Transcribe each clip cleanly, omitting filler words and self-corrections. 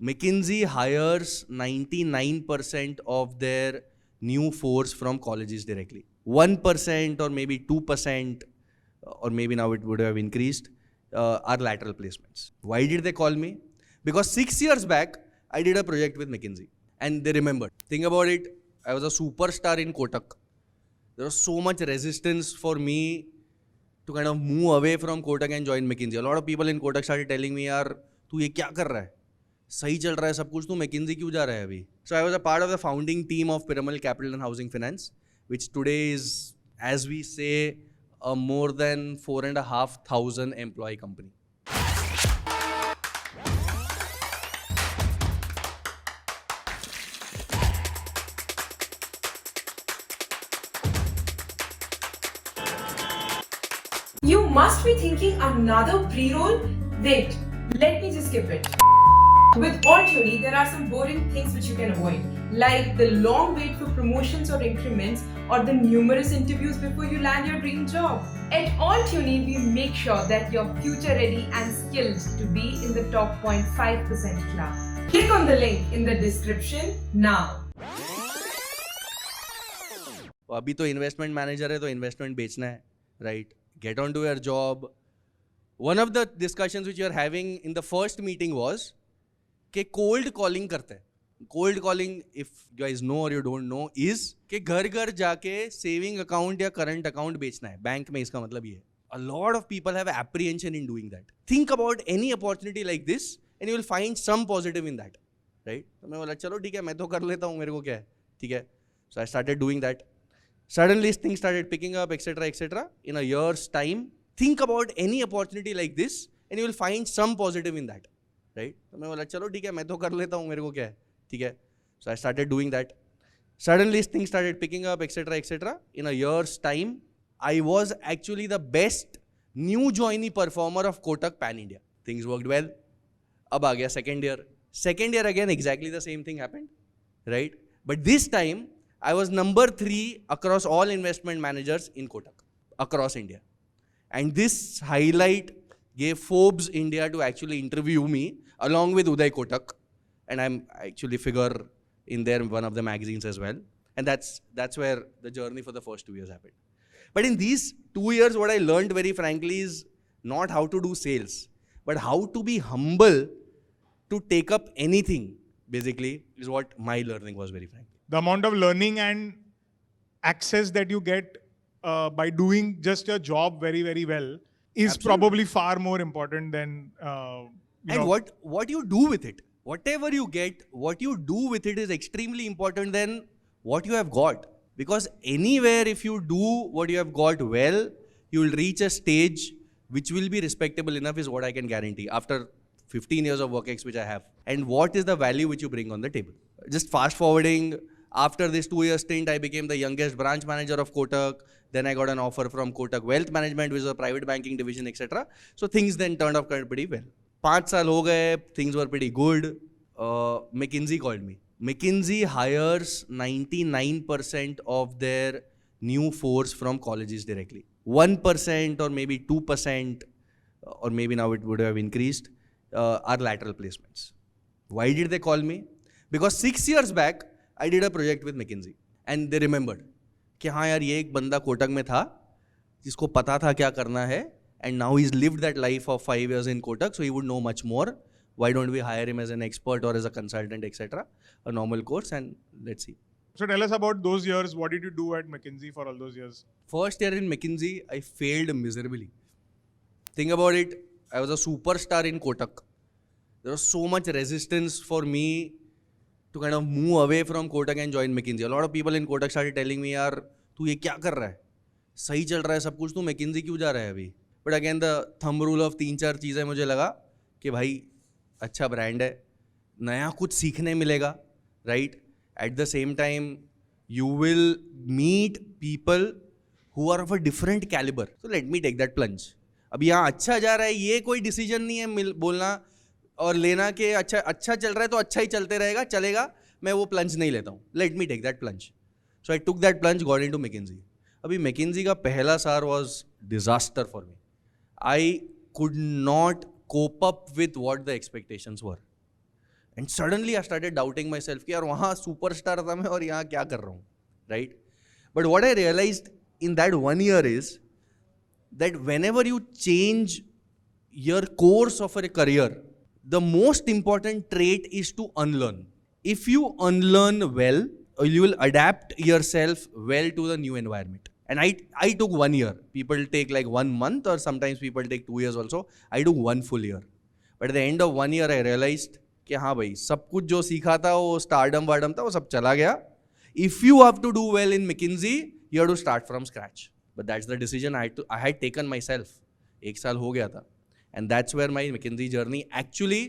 McKinsey hires 99% of their new force from colleges directly. 1% or maybe 2%, or maybe now it would have increased, are lateral placements. Why did they call me? Because 6 years back, I did a project with McKinsey and they remembered. Think about it, I was a superstar in Kotak. There was so much resistance for me to kind of move away from Kotak and join McKinsey. A lot of people in Kotak started telling me, यार तू ये क्या कर रहा है? सही चल रहा है सब कुछ, तू McKinsey क्यों जा रहा है अभी? So I was a part of the founding team of Piramal Capital and Housing Finance, which today is, as we say, a more than 4,500 employee company. You must be thinking another pre-roll? Wait, let me just skip it. With AltUni, there are some boring things which you can avoid, like the long wait for promotions or increments, or the numerous interviews before you land your dream job. At AltUni, we make sure that you're future ready and skilled to be in the top 0.5% class. Click on the link in the description now. अभी तो investment manager है तो investment बेचना है, right? Get on to your job. One of the discussions which you are having in the first meeting was कि cold calling करते हैं. Cold calling, if you guys know or you don't know, is कि घर घर जाके saving account या current account बेचना है. बैंक में इसका मतलब ये है. A lot of people have apprehension in doing that. Think about any opportunity like this and you will find some positive in that, right? तो मैं बोला चलो ठीक है, मैं तो कर लेता हूँ, मेरे को क्या है, ठीक है. So I started doing that. Suddenly things started picking up, etc., etc. In a year's time, think about any opportunity like this and you will find some positive in that, right? तो मैं बोला चलो ठीक है, मैं तो कर लेता हूँ, मेरे को क्या है, ठीक है. So I started doing that. Suddenly things started picking up, etc., etc. In a year's time, I was actually the best new joinee performer of Kotak Pan India. Things worked well. अब आ गया second year. Second year again, exactly the same thing happened, right? But this time, I was number 3 across all investment managers in Kotak, across India. And this highlight gave Forbes India to actually interview me along with Uday Kotak. And I'm actually figure in there, one of the magazines as well. And that's where the journey for the first 2 years happened. But in these 2 years, what I learned very frankly is not how to do sales, but how to be humble to take up anything, basically, is what my learning was very frankly. The amount of learning and access that you get by doing just your job very, very well is Absolutely. Probably far more important than what you do with it. Whatever you get, what you do with it is extremely important than what you have got. Because anywhere if you do what you have got well, you will reach a stage which will be respectable enough is what I can guarantee after 15 years of work ex which I have. And what is the value which you bring on the table? Just fast forwarding, after this 2-year stint, I became the youngest branch manager of Kotak. Then I got an offer from Kotak Wealth Management, which is a private banking division, etc. So things then turned out pretty well. 5 साल हो गए, things were pretty good. McKinsey called me. McKinsey hires 99% of their new force from colleges directly. 1% or maybe 2%, or maybe now it would have increased, are lateral placements. Why did they call me? Because 6 years back, I did a project with McKinsey and they remembered कि हाँ यार ये एक बंदा कोटक में था जिसको पता था क्या करना है and now he's lived that life of 5 years in Kotak, so he would know much more. Why don't we hire him as an expert or as a consultant, etc. A normal course, and let's see. So tell us about those years. What did you do at McKinsey for all those years? First year in McKinsey, I failed miserably. Think about it, I was a superstar in Kotak. There was so much resistance for me to kind of move away from Kotak and join McKinsey. A lot of people in Kotak started telling me, यार तू ये क्या कर रहा है? सही चल रहा है सब कुछ, तू McKinsey क्यों जा रहा है अभी? But again, the thumb rule of 3-4 चीज़ें मुझे लगा कि भाई अच्छा ब्रांड है, नया कुछ सीखने मिलेगा, right? At the same time, you will meet people who are of a different caliber. So let me take that plunge. अब यहाँ अच्छा जा रहा है, ये कोई डिसीजन नहीं है बोलना और लेना कि अच्छा चल रहा है तो अच्छा ही चलते रहेगा, चलेगा, मैं वो प्लंज नहीं लेता हूँ. Let me take that plunge. So I took that plunge, got into McKinsey. अभी McKinsey का पहला साल was disaster for me. I could not cope up with what the expectations were. And suddenly I started doubting myself कि यार वहाँ superstar था मैं और यहाँ क्या कर रहा हूँ, right? But what I realized in that 1 year is that whenever you change your course of a career, the most important trait is to unlearn. If you unlearn well, you will adapt yourself well to the new environment. And I took 1 year. People take like 1 month, or sometimes people take 2 years also. I took 1 full year. But at the end of 1 year, I realized कि हाँ भाई, सब कुछ जो सीखा था वो stardom वार्डम था वो सब चला गया. If you have to do well in McKinsey, you have to start from scratch. But that's the decision I had taken myself. 1 साल हो गया था. And that's where my McKinsey journey actually,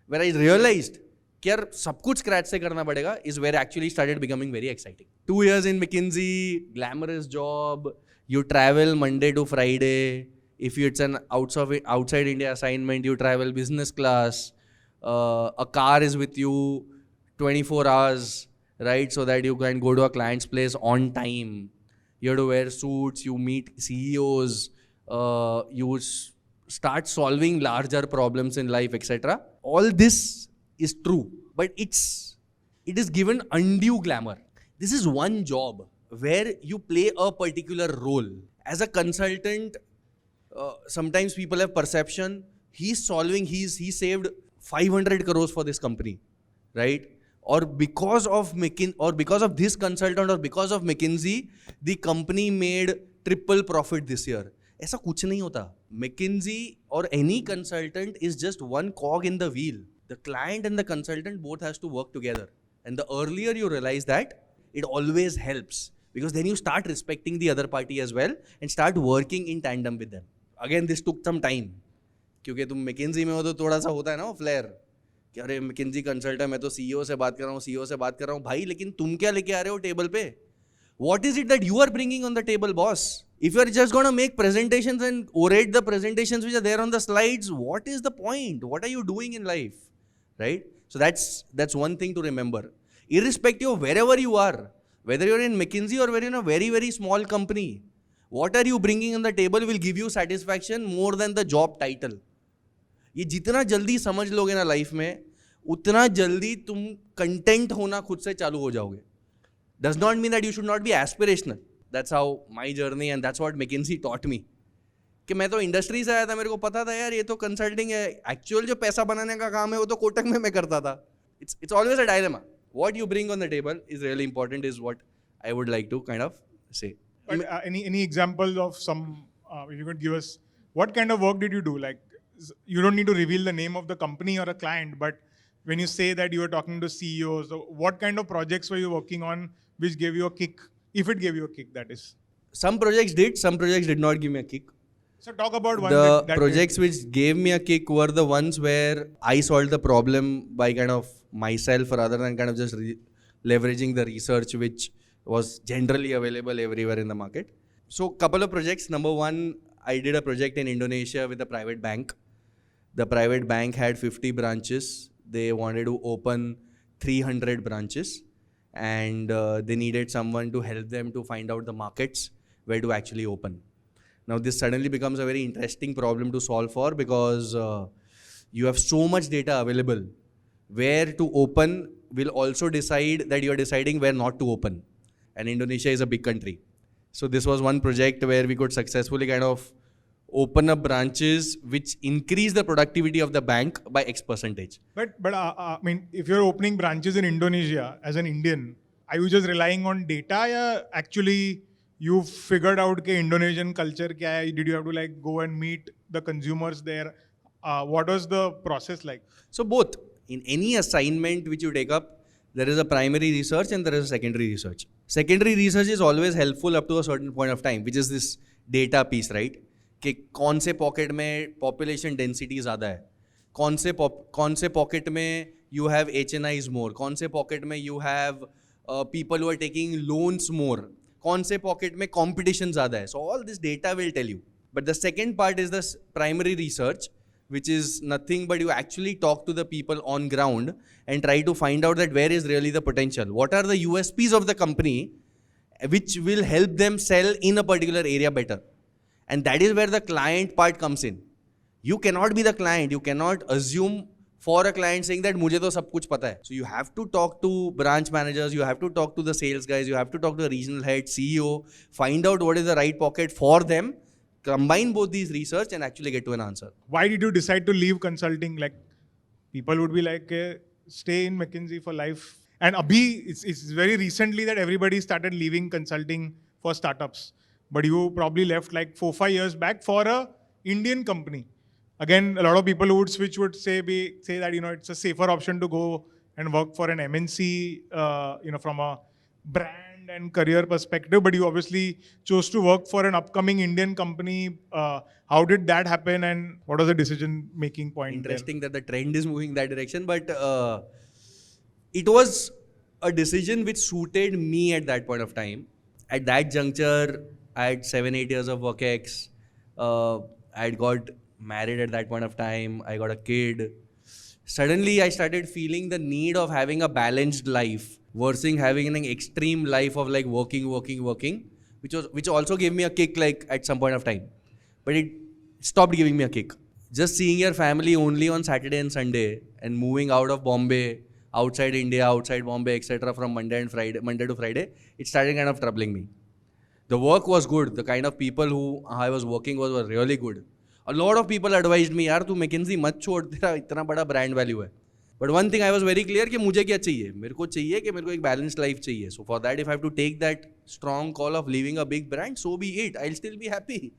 where I realized कि यार सब कुछ scratch से करना पड़ेगा, is where I actually started becoming very exciting. 2 years in McKinsey, glamorous job, you travel Monday to Friday. If it's an outside India assignment, you travel business class. A car is with you 24 hours, right? So that you can go to a client's place on time. You have to wear suits, you meet CEOs, you start solving larger problems in life, etc. All this is true, but it is given undue glamour. This is one job where you play a particular role. As a consultant, sometimes people have perception, he saved 500 crores for this company, right? Or because of this consultant or because of McKinsey, the company made triple profit this year. ऐसा कुछ नहीं होता. McKinsey or any consultant is just one cog in the wheel. The client and the consultant both has to work together. And the earlier you realize that, it always helps. Because then you start respecting the other party as well and start working in tandem with them. Again, this took some time. क्योंकि तुम McKinsey में हो तो थोड़ा सा होता है ना वो फ्लेयर कि अरे McKinsey कंसल्टेंट मैं तो CEO से बात कर रहा हूँ भाई, लेकिन तुम क्या लेके आ रहे हो टेबल पे? What is it that you are bringing on the table, boss? If you are just going to make presentations and orate the presentations which are there on the slides, what is the point? What are you doing in life, right? So that's one thing to remember. Irrespective of wherever you are, whether you're in McKinsey or whether you're in a very, very small company, what are you bringing on the table will give you satisfaction more than the job title. ये जितना जल्दी समझ लोगे ना life में, उतना जल्दी तुम कंटेंट होना खुद से चालू हो जाओगे. Does not mean that you should not be aspirational. That's how my journey and that's what McKinsey taught me. कि मैं तो इंडस्ट्री से आया था, मेरे को पता था यार ये तो कंसल्टिंग है, एक्चुअल जो पैसा बनाने का काम है वो तो कोटक में मैं करता था. It's always a dilemma. What you bring on the table is really important, is what I would like to kind of say. But any examples of some, if you could give us, what kind of work did you do? Like, you don't need to reveal the name of the company or a client, but when you say that you were talking to CEOs, what kind of projects were you working on which gave you a kick? If it gave you a kick, that is. Some projects did not give me a kick. So talk about one. The projects which gave me a kick were the ones where I solved the problem by kind of myself rather than kind of just leveraging the research which was generally available everywhere in the market. So couple of projects. Number one, I did a project in Indonesia with a private bank. The private bank had 50 branches. They wanted to open 300 branches. And they needed someone to help them to find out the markets where to actually open. Now this suddenly becomes a very interesting problem to solve for, because you have so much data available. Where to open will also decide that you are deciding where not to open. And Indonesia is a big country. So this was one project where we could successfully kind of open up branches which increase the productivity of the bank by X percentage. But I mean, if you're opening branches in Indonesia as an Indian, are you just relying on data, or actually you figured out के Indonesian culture क्या है? Did you have to like go and meet the consumers there? What was the process like? So both. In any assignment which you take up, there is a primary research and there is a secondary research. Secondary research is always helpful up to a certain point of time, which is this data piece, right? कि कौन से pocket में population density ज़्यादा है, कौन से pocket में you have HNIs मोर, कौन से पॉकेट में you have people who are taking loans more, कौन से पॉकेट में कॉम्पिटिशन ज़्यादा है. So all this data will tell you. But the second part is the primary research, which is nothing but you actually talk to the people on ground and try to find out that where is really the potential. What are the USPs of the company which will help them sell in a particular area better. And that is where the client part comes in. You cannot be the client. You cannot assume for a client saying that मुझे तो सब कुछ पता है. So you have to talk to branch managers, you have to talk to the sales guys, you have to talk to the regional head, CEO, find out what is the right pocket for them, combine both these research and actually get to an answer. Why did you decide to leave consulting? Like, people would be like, stay in McKinsey for life. And abhi, it's very recently that everybody started leaving consulting for startups. But you probably left like 4-5 years back for a Indian company. Again, a lot of people who would switch would say that, it's a safer option to go and work for an MNC, from a brand and career perspective. But you obviously chose to work for an upcoming Indian company. How did that happen, and what was the decision-making point? Interesting that the trend is moving that direction, but it was a decision which suited me at that point of time. At that juncture, I had 7-8 years of work ex. I had got married at that point of time. I got a kid. Suddenly, I started feeling the need of having a balanced life versus having an extreme life of like working, which also gave me a kick like at some point of time. But it stopped giving me a kick. Just seeing your family only on Saturday and Sunday and moving out of Bombay, outside India, outside Bombay, etc. from Monday to Friday, it started kind of troubling me. The work was good. The kind of people who I was working with were really good. A lot of people advised me, यार तू McKinsey मत छोड़, तेरा इतना बड़ा brand value है. But one thing I was very clear कि मुझे क्या चाहिए? मेरे को चाहिए कि मेरे को एक balanced life चाहिए. So for that, if I have to take that strong call of leaving a big brand, so be it. I'll still be happy.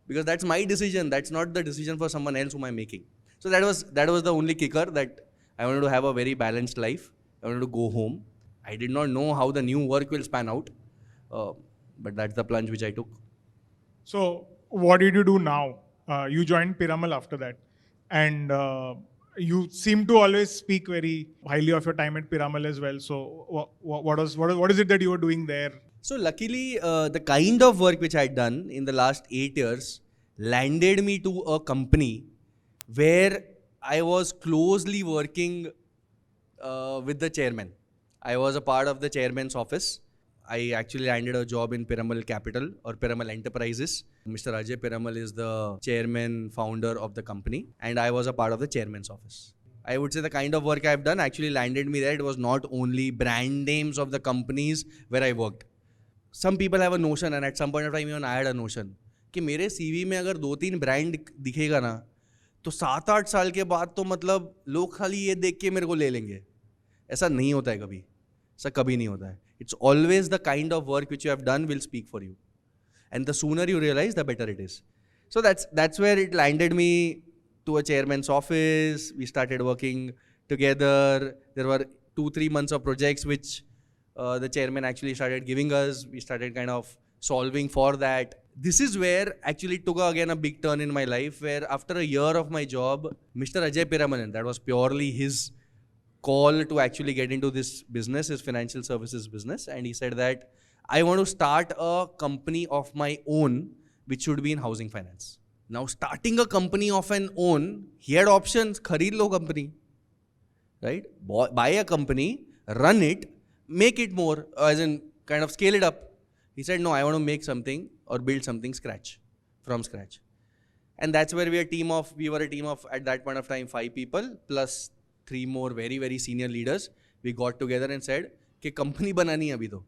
Because that's my decision. That's not the decision for someone else whom I'm making. So that was the only kicker, that I wanted to have a very balanced life. I wanted to go home. I did not know how the new work will span out. But that's the plunge which I took. So what did you do now? You joined Piramal after that. And you seem to always speak very highly of your time at Piramal as well. So what is it that you were doing there? So luckily, the kind of work which I had done in the last 8 years landed me to a company where I was closely working with the chairman. I was a part of the chairman's office. I actually landed a job in Piramal Capital or Piramal Enterprises. Mr. Ajay Piramal is the chairman, founder of the company, and I was a part of the chairman's office. I would say the kind of work I've done actually landed me there. It was not only brand names of the companies where I worked. Some people have a notion, and at some point of time even I had a notion, कि मेरे CV में अगर 2-3 brand दिखेगा ना, तो 7-8 साल के बाद तो मतलब लोग खाली ये देख के मेरे को ले लेंगे. ऐसा नहीं होता है कभी. ऐसा कभी नहीं होता है. It's always the kind of work which you have done will speak for you. And the sooner you realize, the better it is. So that's where it landed me to a chairman's office. We started working together. There were 2-3 months of projects which the chairman actually started giving us. We started kind of solving for that. This is where actually took again a big turn in my life, where after a year of my job, Mr. Ajay Piramal, that was purely his call to actually get into this business, his financial services business. And he said that I want to start a company of my own, which should be in housing finance. Now starting a company of an own, he had options, khareed lo company, right? Buy a company, run it, make it more, as in kind of scale it up. He said, no, I want to make something or build something from scratch. And that's where we were a team of, at that point of time, 5 people, plus 3 more very, very senior leaders. We got together and said, कि company banani hai abhi to.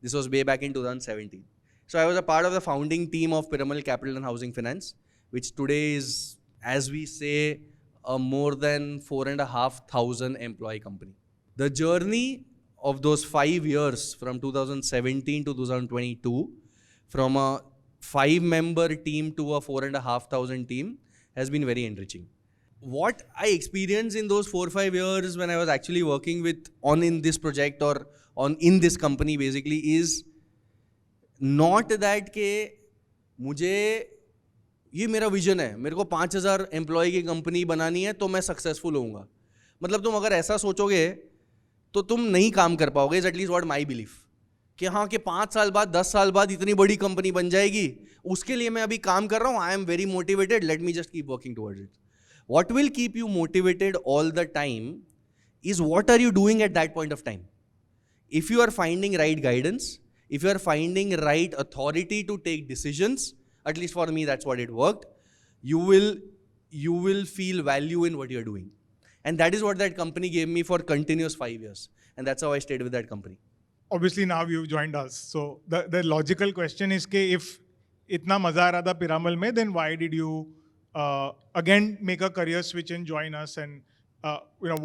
This was way back in 2017. So I was a part of the founding team of Piramal Capital and Housing Finance, which today is, as we say, a more than 4,500 employee company. The journey of those 5 years from 2017 to 2022, from a 5-member team to a 4,500 team, has been very enriching. What I experienced in those 4-5 years when I was actually working in this project or in this company basically is not that के मुझे ये मेरा vision है, मेरे को 5,000 employ की company बनानी है तो मैं सक्सेसफुल होऊंगा. मतलब तुम अगर ऐसा सोचोगे तो तुम नहीं काम कर पाओगे. Is at least what my belief, कि हाँ कि 5 साल बाद 10 साल बाद इतनी बड़ी कंपनी बन जाएगी, उसके लिए मैं अभी काम कर रहा हूँ. I am very motivated, let me just keep working towards it. What will keep you motivated all the time is what are you doing at that point of time. If you are finding right guidance, if you are finding right authority to take decisions, at least for me that's what it worked, you will feel value in what you are doing. And that is what that company gave me for continuous 5 years. And that's how I stayed with that company. Obviously now you've joined us. So the logical question is कि if इतना मजा आ रहा था Piramal में, then why did you again make a career switch and join us? And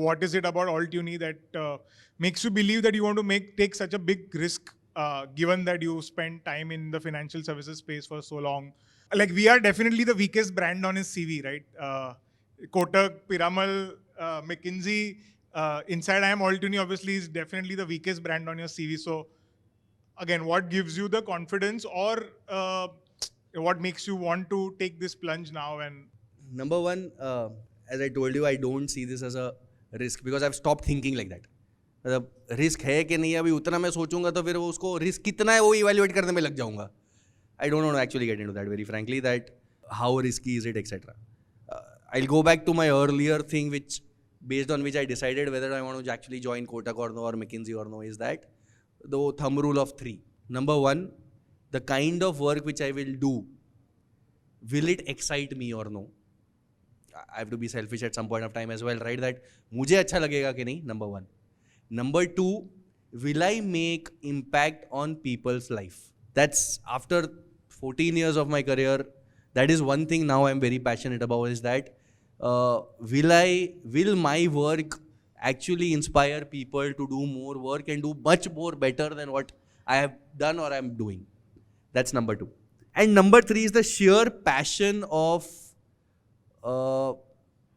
what is it about AltUni that makes you believe that you want to take such a big risk, given that you spent time in the financial services space for so long? Like, we are definitely the weakest brand on his CV, right? Kotak, Piramal, McKinsey, InsideIIM, AltUni obviously is definitely the weakest brand on your CV. So again, what gives you the confidence, or what makes you want to take this plunge now? And number one, as I told you, I don't see this as a risk because I've stopped thinking like that. मतलब risk है कि नहीं अभी उतना मैं सोचूंगा तो फिर वो उसको रिस्क कितना है वो इवेल्युएट करने में लग जाऊंगा. I don't want to actually get into that very frankly, that how risky is it, etc. I'll go back to my earlier thing, which based on which I decided whether I want to actually join Kotak or no, or McKinsey or no, is that the thumb rule of 3. Number 1, the kind of work which I will do, will it excite me or no? I have to be selfish at some point of time as well, right? That मुझे अच्छा लगेगा कि नहीं, number 1. Number 2, will I make impact on people's life? That's after 14 years of my career. That is one thing now I'm very passionate about, is that will my work actually inspire people to do more work and do much more better than what I have done or I'm doing? That's number 2. And number 3 is the sheer passion of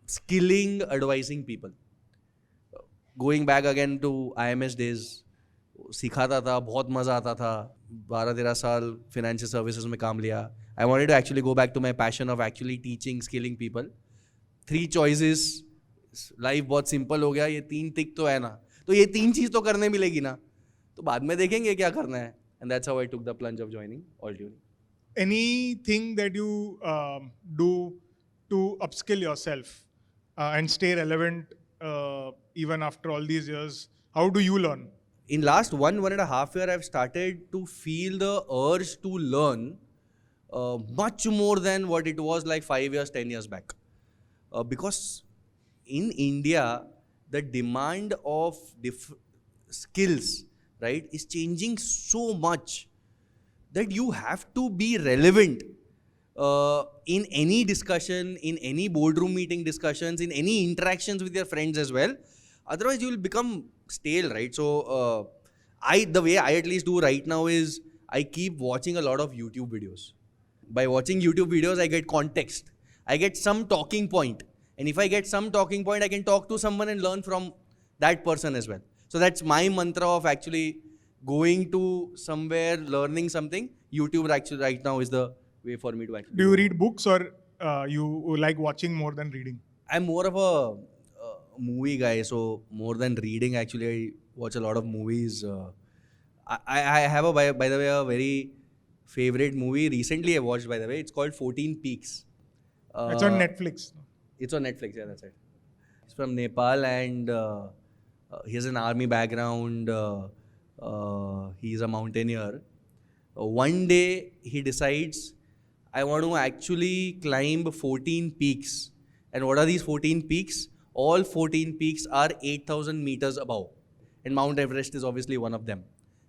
skilling, advising people. Going back again to IIMs days, सिखाता था, बहुत मज़ा आता था, 12-13 साल financial services में काम लिया. I wanted to actually go back to my passion of actually teaching, skilling people. 3 choices, life बहुत simple हो गया, ये 3 टिक तो है ना, तो ये 3 चीज़ तो करने मिलेगी ना, तो बाद में देखेंगे क्या करना है. And that's how I took the plunge of joining AltUni. Anything that you do to upskill yourself and stay relevant even after all these years, how do you learn? In last 1.5 years, I've started to feel the urge to learn much more than what it was like 5 years, 10 years back. Because in India, the demand of skills, right, is changing so much that you have to be relevant in any discussion, in any boardroom meeting discussions, in any interactions with your friends as well. Otherwise, you will become stale, right? So, the way I at least do right now is I keep watching a lot of YouTube videos. By watching YouTube videos, I get context. I get some talking point. And if I get some talking point, I can talk to someone and learn from that person as well. So that's my mantra of actually going to somewhere, learning something. YouTube actually right now is the way for me to actually. Do you read books, or you like watching more than reading? I'm more of a movie guy, so more than reading, actually, I watch a lot of movies. I have by the way, a very favorite movie recently I watched, by the way. It's called 14 Peaks. It's on Netflix. It's on Netflix, yeah, that's it. He's from Nepal and he has an army background. He's a mountaineer. One day he decides, I want to actually climb 14 peaks. And what are these 14 peaks? All 14 peaks are 8,000 meters above. And Mount Everest is obviously one of them.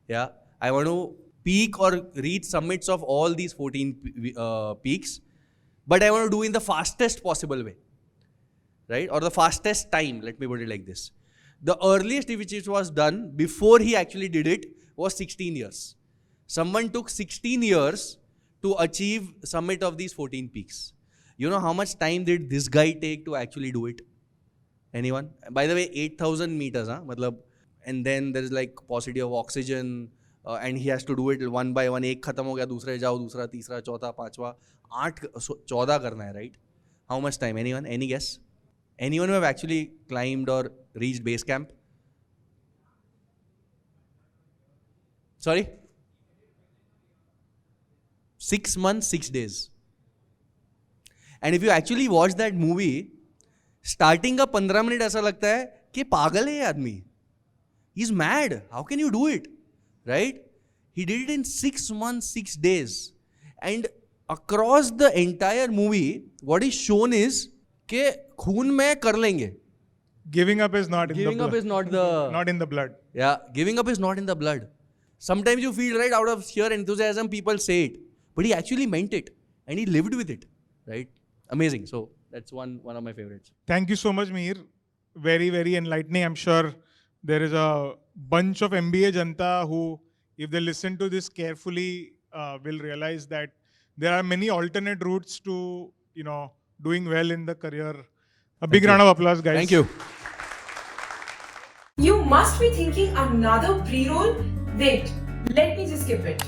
Yeah, I want to peak or reach summits of all these 14 peaks. But I want to do in the fastest possible way. Right? Or the fastest time, let me put it like this. The earliest which it was done before he actually did it was 16 years. Someone took 16 years to achieve summit of these 14 peaks. You know how much time did this guy take to actually do it? Anyone? By the way, 8,000 meters, matlab, and then there is like paucity of oxygen, and he has to do it one by one. एक खत्म हो गया, दूसरे जाओ, दूसरा, तीसरा, चौथा, पांचवा, 14 करना है, right? How much time? Anyone? Any guess? Anyone who have actually climbed or reached base camp? Sorry? 6 months, 6 days. And if you actually watch that movie, starting का 15 मिनट ऐसा लगता है कि पागल है ये आदमी. He's mad. How can you do it? Right? He did it in 6 months, 6 days. And across the entire movie, what is shown is कि खून में कर लेंगे. Giving up is not in Giving the up blood. is not the... Not in the blood. Yeah, giving up is not in the blood. Sometimes you feel right out of sheer enthusiasm, people say it. But he actually meant it. And he lived with it. Right? Amazing. So that's one of my favorites. Thank you so much, Mihir. Very, very enlightening. I'm sure there is a bunch of MBA Janta who, if they listen to this carefully, will realize that there are many alternate routes to, doing well in the career. A big round of applause, guys. Thank you. You must be thinking another pre-roll? Wait, let me just skip it.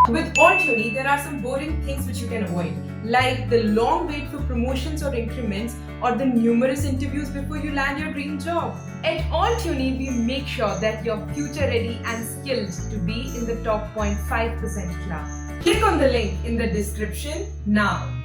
With AltUni, there are some boring things which you can avoid, like the long wait for promotions or increments, or the numerous interviews before you land your dream job. At AltUni, we make sure that you're future ready and skilled to be in the top 0.5% club. Click on the link in the description now.